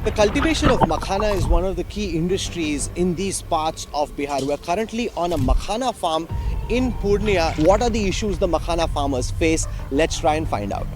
The cultivation of makhana is one of the key industries in these parts of Bihar. We are currently on a makhana farm in Purnia. What are the issues the makhana farmers face? Let's try and find out.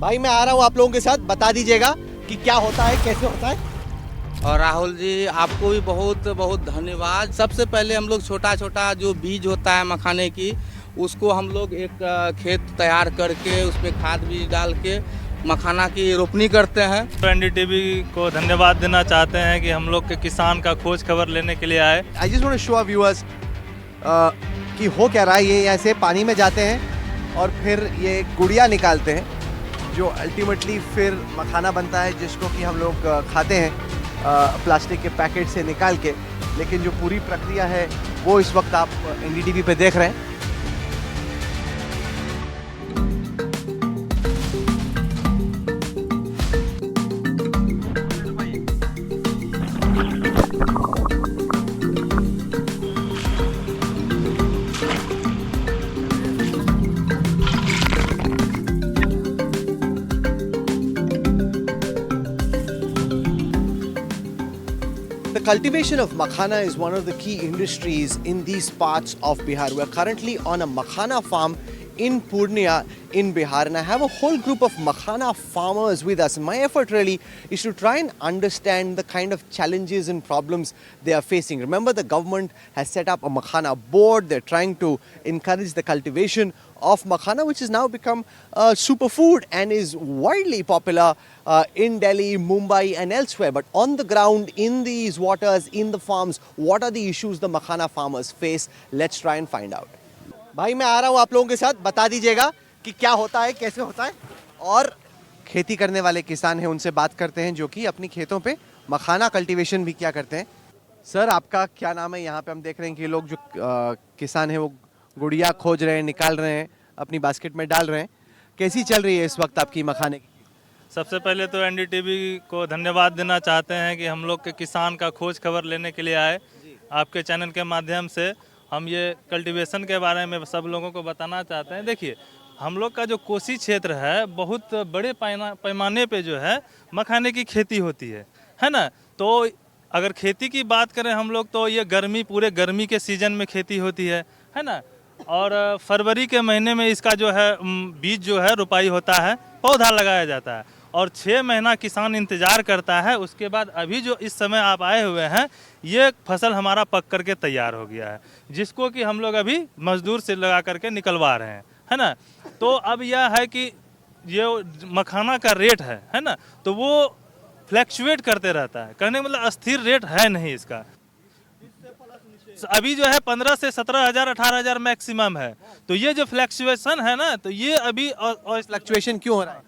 भाई मैं आ रहा हूँ आप लोगों के साथ, बता दीजिएगा कि क्या होता है, कैसे होता है। और राहुल जी आपको भी बहुत बहुत धन्यवाद। सबसे पहले हम लोग छोटा छोटा जो बीज होता है मखाने की, उसको हम लोग एक खेत तैयार करके उस पर खाद बीज डाल के मखाना की रोपनी करते हैं। तो एनडीटीवी को धन्यवाद देना चाहते हैं कि हम लोग के किसान का खोज खबर लेने के लिए आए। I just want to show our viewers कि हो क्या रहा है। ये ऐसे पानी में जाते हैं और फिर ये गुड़िया निकालते हैं जो अल्टीमेटली फिर मखाना बनता है, जिसको कि हम लोग खाते हैं प्लास्टिक के पैकेट से निकाल के। लेकिन जो पूरी प्रक्रिया है वो इस वक्त आप एनडीटीवी पे देख रहे हैं। The cultivation of makhana is one of the key industries in these parts of Bihar. We are currently on a makhana farm in Purnia in Bihar, and I have a whole group of makhana farmers with us. My effort really is to try and understand the kind of challenges and problems they are facing. Remember, the government has set up a makhana board. They're trying to encourage the cultivation of makhana, which has now become a superfood and is widely popular in Delhi, Mumbai and elsewhere. But on the ground, in these waters, in the farms, what are the issues the makhana farmers face? Let's try and find out. भाई मैं आ रहा हूँ आप लोगों के साथ, बता दीजिएगा कि क्या होता है, कैसे होता है। और खेती करने वाले किसान हैं, उनसे बात करते हैं जो कि अपनी खेतों पे मखाना कल्टीवेशन भी क्या करते हैं। सर आपका क्या नाम है? यहाँ पे हम देख रहे हैं कि लोग जो किसान हैं वो गुड़िया खोज रहे हैं, निकाल रहे हैं, अपनी बास्केट में डाल रहे हैं। कैसी चल रही है इस वक्त आपकी मखाने की? सबसे पहले तो एनडीटीवी को धन्यवाद देना चाहते हैं कि हम लोग के किसान का खोज खबर लेने के लिए आए। आपके चैनल के माध्यम से हम ये कल्टीवेशन के बारे में सब लोगों को बताना चाहते हैं। देखिए, हम लोग का जो कोसी क्षेत्र है, बहुत बड़े पैमाने पे जो है मखाने की खेती होती है ना। तो अगर खेती की बात करें हम लोग, तो ये पूरे गर्मी के सीजन में खेती होती है ना। और फरवरी के महीने में इसका जो है बीज जो है रोपाई होता है, पौधा लगाया जाता है और 6 महीना किसान इंतज़ार करता है। उसके बाद अभी जो इस समय आप आए हुए हैं, ये फसल हमारा पक करके तैयार हो गया है, जिसको कि हम लोग अभी मजदूर से लगा करके निकलवा रहे हैं, है ना। तो अब यह है कि ये मखाना का रेट है ना, तो वो फ्लैक्चुएट करते रहता है। कहने का मतलब अस्थिर रेट है नहीं इसका। अभी जो है 15 से 17 हज़ार 18 हज़ार मैक्सिमम है। तो ये जो फ्लैक्चुएशन है ना, तो ये अभी और फ्लक्चुएशन क्यों हो रहा है?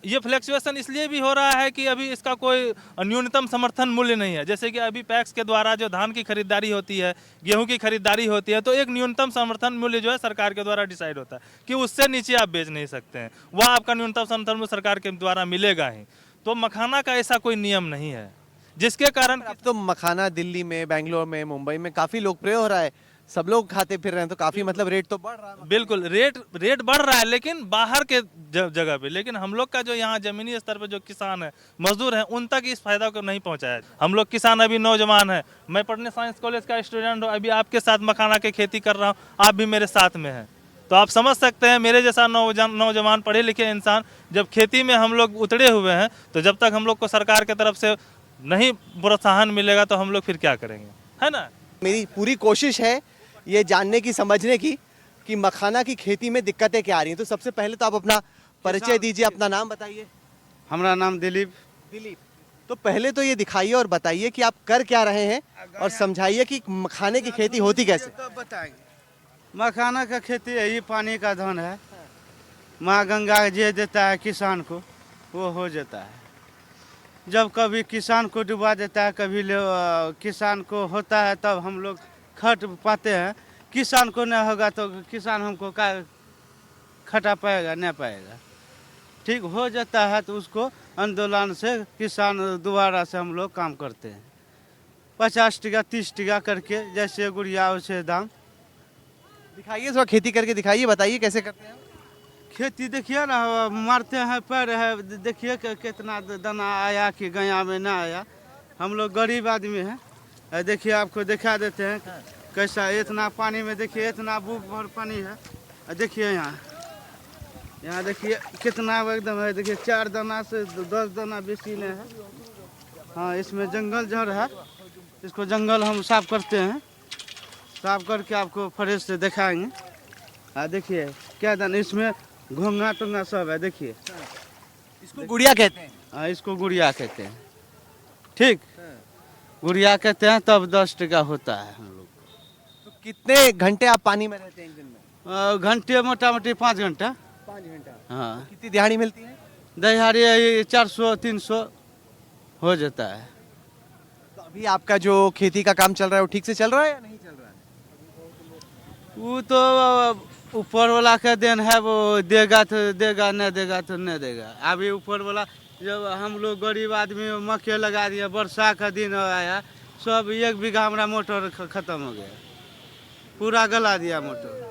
ये फ्लैक्चुएशन इसलिए भी हो रहा है कि अभी इसका कोई न्यूनतम समर्थन मूल्य नहीं है। जैसे कि अभी पैक्स के द्वारा जो धान की खरीदारी होती है, गेहूं की खरीदारी होती है, तो एक न्यूनतम समर्थन मूल्य जो है सरकार के द्वारा डिसाइड होता है कि उससे नीचे आप बेच नहीं सकते हैं। वह आपका न्यूनतम समर्थन मूल्य सरकार के द्वारा मिलेगा ही। तो मखाना का ऐसा कोई नियम नहीं है, जिसके कारण अब तो मखाना दिल्ली में, बेंगलोर में, मुंबई में काफी लोकप्रिय हो रहा है, सब लोग खाते फिर रहे हैं, तो काफी मतलब रेट तो बढ़ रहा है। बिल्कुल रेट बढ़ रहा है, लेकिन बाहर के जगह पे। लेकिन हम लोग का जो यहाँ जमीनी स्तर पे जो किसान है, मजदूर हैं, उन तक इस फायदा को नहीं पहुँचाया। हम लोग किसान अभी नौजवान है, मैं पटना साइंस कॉलेज का स्टूडेंट हूँ, अभी आपके साथ मखाना की खेती कर रहा हूँ, आप भी मेरे साथ में हैं। तो आप समझ सकते हैं, मेरे जैसा नौजवान पढ़े लिखे इंसान जब खेती में हम लोग उतरे हुए हैं, तो जब तक हम लोग को सरकार की तरफ से नहीं प्रोत्साहन मिलेगा तो हम लोग फिर क्या करेंगे, है ना। मेरी पूरी कोशिश है ये जानने की, समझने की कि मखाना की खेती में दिक्कतें क्या आ रही हैं। तो सबसे पहले तो आप अपना परिचय दीजिए, अपना नाम बताइए। हमारा नाम दिलीप। तो पहले तो ये दिखाइए और बताइए कि आप कर क्या रहे हैं और समझाइए कि मखाने की खेती होती कैसे। मखाना का खेती यही पानी का धन है। माँ गंगा जे देता है किसान को, वो हो जाता है। जब कभी किसान को डुबा देता है, कभी किसान को होता है, तब हम लोग खट पाते हैं। किसान को नहीं होगा तो किसान हमको क्या खटा पाएगा, नहीं पाएगा। ठीक हो जाता है तो उसको आंदोलन से किसान दोबारा से हम लोग काम करते हैं। 50 टका 30 टका करके, जैसे गुड़िया वैसे दाम। दिखाइए थोड़ा, खेती करके दिखाइए, बताइए कैसे करते हैं। खेती देखिए ना, मारते हैं पैर है, देखिए कितना दाना आया कि गया में ना आया। हम लोग गरीब आदमी हैं, देखिए आपको दिखा देते हैं कैसा इतना पानी में, देखिए इतना बुक भर पानी है। देखिए यहाँ देखिए कितना एकदम है, देखिए 4 दाना से 10 दाना बेसी नहीं है। हाँ, इसमें जंगल जड़ है, इसको जंगल हम साफ करते हैं, साफ करके आपको फ्रेश से दिखाएंगे। देखिए क्या दाना, इसमें घोंगा टोंगा सब है। देखिए इसको गुड़िया कहते हैं। हाँ, इसको गुड़िया कहते हैं। ठीक, गुड़िया कहते हैं, तब 10 टका होता है हम लोग। तो कितने घंटे आप पानी में रहते हैं एक दिन में? घंटे मोटा मोटी 5 घंटा। 5 घंटा। हाँ, कितनी दिहाड़ी मिलती है? दिहाड़ी 400-300 हो जाता है। तो अभी आपका जो खेती का काम चल रहा है वो ठीक से चल रहा है या नहीं चल रहा है? वो तो ऊपर वाला का देन है, वो देगा तो देगा, नहीं देगा तो नहीं देगा। अभी ऊपर वाला, जब हम लोग गरीब आदमी मक्के लगा दिए, वर्षा का दिन आया, सब 1 बीघा हमारा मोटर खत्म हो गया, पूरा गला दिया मोटर।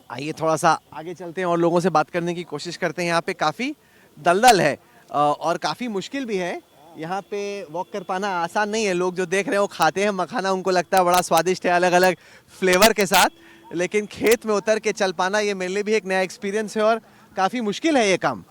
आइए थोड़ा सा आगे चलते हैं और लोगों से बात करने की कोशिश करते हैं। यहाँ पे काफ़ी दलदल है और काफ़ी मुश्किल भी है। यहाँ पे वॉक कर पाना आसान नहीं है। लोग जो देख रहे हैं वो खाते हैं मखाना, उनको लगता है बड़ा स्वादिष्ट है अलग अलग फ्लेवर के साथ, लेकिन खेत में उतर के चल पाना ये मेरे लिए भी एक नया एक्सपीरियंस है और काफ़ी मुश्किल है ये काम।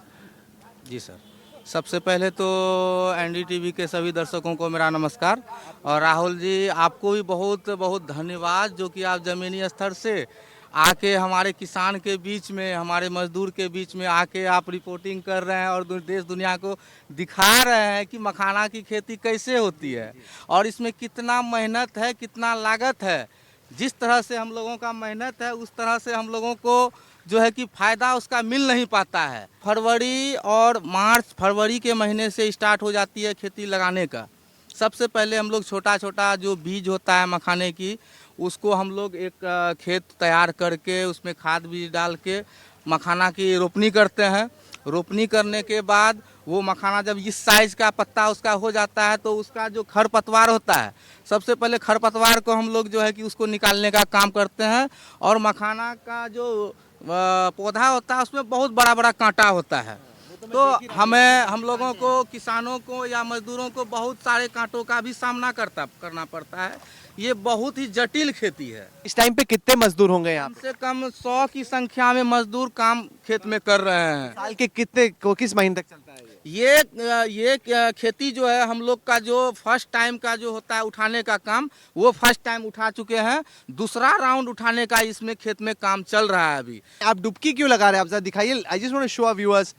जी सर, सबसे पहले तो एनडीटीवी के सभी दर्शकों को मेरा नमस्कार। और राहुल जी, आपको भी बहुत बहुत धन्यवाद, जो कि आप ज़मीनी स्तर से आके हमारे किसान के बीच में, हमारे मजदूर के बीच में आके आप रिपोर्टिंग कर रहे हैं और देश दुनिया को दिखा रहे हैं कि मखाना की खेती कैसे होती है और इसमें कितना मेहनत है, कितना लागत है। जिस तरह से हम लोगों का मेहनत है, उस तरह से हम लोगों को जो है कि फ़ायदा उसका मिल नहीं पाता है। फरवरी और मार्च, फरवरी के महीने से स्टार्ट हो जाती है खेती लगाने का। सबसे पहले हम लोग छोटा छोटा जो बीज होता है मखाने की, उसको हम लोग एक खेत तैयार करके उसमें खाद बीज डाल के मखाना की रोपनी करते हैं। रोपनी करने के बाद वो मखाना जब इस साइज़ का पत्ता उसका हो जाता है, तो उसका जो खरपतवार होता है, सबसे पहले खरपतवार को हम लोग जो है कि उसको निकालने का काम करते हैं। और मखाना का जो पौधा होता है उसमें बहुत बड़ा बड़ा कांटा होता है, तो हम लोगों को, किसानों को या मजदूरों को बहुत सारे कांटों का भी सामना करना पड़ता है। ये बहुत ही जटिल खेती है। इस टाइम पे कितने मजदूर होंगे यहाँ कम पे? से कम 100 की संख्या में मजदूर काम खेत में कर रहे हैं। साल के किस महीने तक चलता है ये खेती जो है हम लोग का, जो फर्स्ट टाइम का जो होता है उठाने का काम, वो फर्स्ट टाइम उठा चुके हैं। दूसरा राउंड उठाने का इसमें खेत में काम चल रहा है अभी। आप डुबकी क्यों लगा रहे हैं? आप जरा दिखाइए। I just want to show our viewers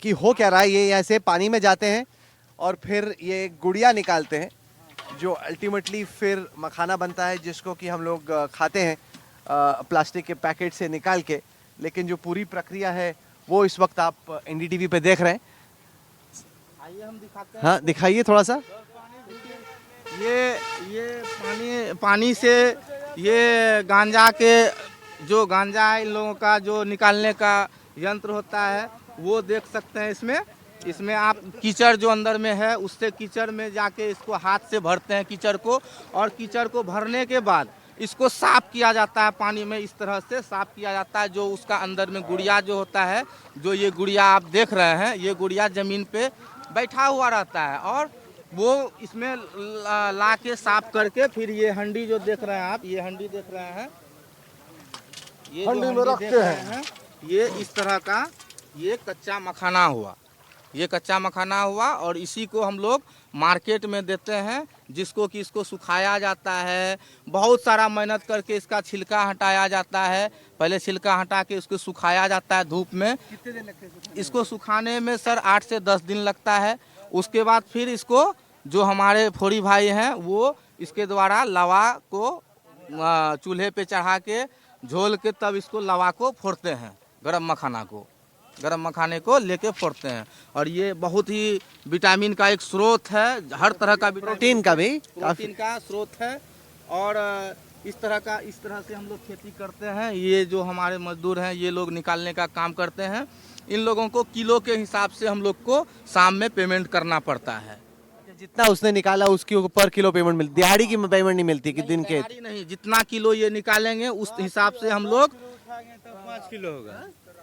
कि हो क्या रहा है। ये ऐसे पानी में जाते हैं और फिर ये गुड़िया निकालते हैं, जो अल्टीमेटली फिर मखाना बनता है, जिसको कि हम लोग खाते हैं प्लास्टिक के पैकेट से निकाल के। लेकिन जो पूरी प्रक्रिया है वो इस वक्त आप एनडीटीवी पे देख रहे हैं। आइए हम दिखाते हैं। हाँ, दिखाइए थोड़ा सा। ये पानी से ये गांजा के, जो गांजा है इन लोगों का जो निकालने का यंत्र होता है, वो देख सकते हैं। इसमें आप कीचड़ जो अंदर में है, उससे कीचड़ में जाके इसको हाथ से भरते हैं कीचड़ को, और कीचड़ को भरने के बाद इसको साफ किया जाता है। पानी में इस तरह से साफ किया जाता है। जो उसका अंदर में गुड़िया जो होता है, जो ये गुड़िया आप देख रहे हैं, ये गुड़िया ज़मीन पे बैठा हुआ रहता है और वो इसमें ला के साफ करके फिर ये हंडी जो देख रहे हैं आप, ये हंडी देख रहे हैं, ये हंडी में रखते हैं। ये इस तरह का ये कच्चा मखाना हुआ, ये कच्चा मखाना हुआ और इसी को हम लोग मार्केट में देते हैं, जिसको कि इसको सुखाया जाता है। बहुत सारा मेहनत करके इसका छिलका हटाया जाता है। पहले छिलका हटा के उसको सुखाया जाता है धूप में। कितने दिन लगते हैं इसको सुखाने में सर 8 से 10 दिन लगता है। उसके बाद फिर इसको जो हमारे फोड़ी भाई हैं, वो इसके द्वारा लवा को चूल्हे पे चढ़ा के झोल के तब इसको लवा को फोड़ते हैं। गरम मखाने को लेके फोड़ते हैं। और ये बहुत ही विटामिन का एक स्रोत है, हर तरह का प्रोटीन का भी प्रोटीन का स्रोत है। और इस तरह से हम लोग खेती करते हैं। ये जो हमारे मजदूर हैं, ये लोग निकालने का काम करते हैं। इन लोगों को किलो के हिसाब से हम लोग को शाम में पेमेंट करना पड़ता है। जितना उसने निकाला उसकी पर किलो पेमेंट मिलती, दिहाड़ी की पेमेंट नहीं मिलती कि दिन के? नहीं, जितना किलो ये निकालेंगे उस हिसाब से हम लोग 5 किलो होगा।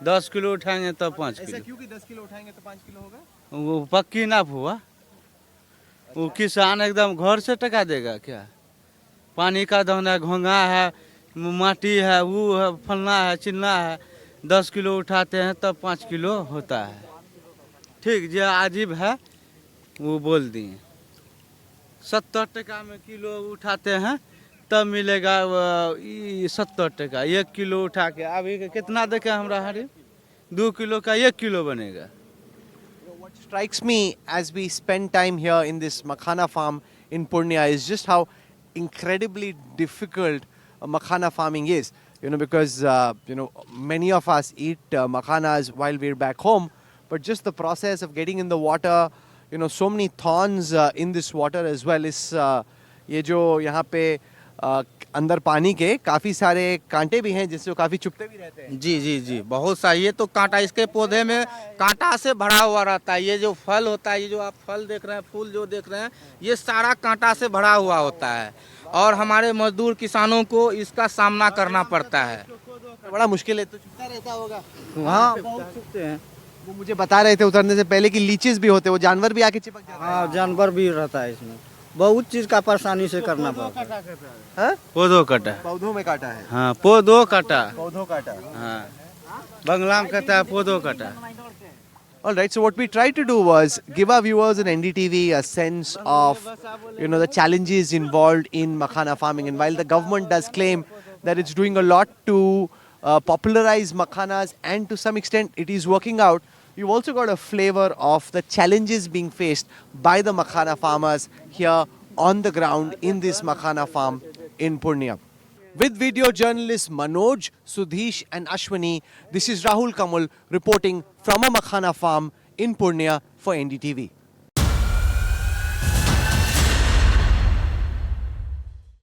10 किलो उठाएंगे तो 5 ऐसा किलो। क्यों कि 10 किलो उठाएंगे तो 5 किलो होगा? वो पक्की नाप हुआ। वो किसान एकदम घर से टका देगा क्या? पानी का धन है, घोंघा है, माटी है, वो है, फलना है, चिलना है। 10 किलो उठाते हैं तब 5 किलो होता है। ठीक, जो अजीब है वो बोल दिए। 70 टका में किलो उठाते हैं तब मिलेगा 70 टका। 1 किलो उठा के अभी कितना देखे हमरा हरी? 2 किलो का 1 किलो बनेगा। What strikes me as we spend time here in this makhana farm in Purnia is just how incredibly difficult makhana farming is. Because many of us eat makhanas while we're back home, but just the process of getting in the water, so many thorns in this water as well is ये जो यहाँ पे अंदर पानी के काफी सारे कांटे भी हैं जिससे वो काफी चुभते भी रहते हैं। जी जी जी, बहुत सारी। ये तो कांटा, इसके पौधे में कांटा से भरा हुआ रहता है। ये जो फल होता है, ये जो आप फल देख रहे हैं, फूल जो देख रहे हैं, ये सारा कांटा से भरा हुआ होता है और हमारे मजदूर किसानों को इसका सामना करना पड़ता है। बड़ा मुश्किल है, तो चुभता रहता होगा। हाँ, बहुत चुभते हैं। वो मुझे बता रहे थे उतरने से पहले कि लीचेस भी होते हैं, वो जानवर भी आके चिपक जाते हैं। हाँ, जानवर भी रहता है इसमें। बहुत चीज का परेशानी से करना पड़ता है। हाँ? पौधों कटा। पौधों में काटा है। हाँ, पौधों कटा। पौधों काटा। हाँ, बंगला में कहता है पौधों कटा। All right, so what we tried to do was give our viewers in NDTV a sense of, the challenges involved in makhana farming. And while the government does claim that it's doing a lot to popularize makhanas and to some extent it is working out, you've also got a flavor of the challenges being faced by the makhana farmers here on the ground in this makhana farm in Purnia. With video journalists Manoj, Sudhish and Ashwani, this is Rahul Kamal reporting from a makhana farm in Purnia for NDTV.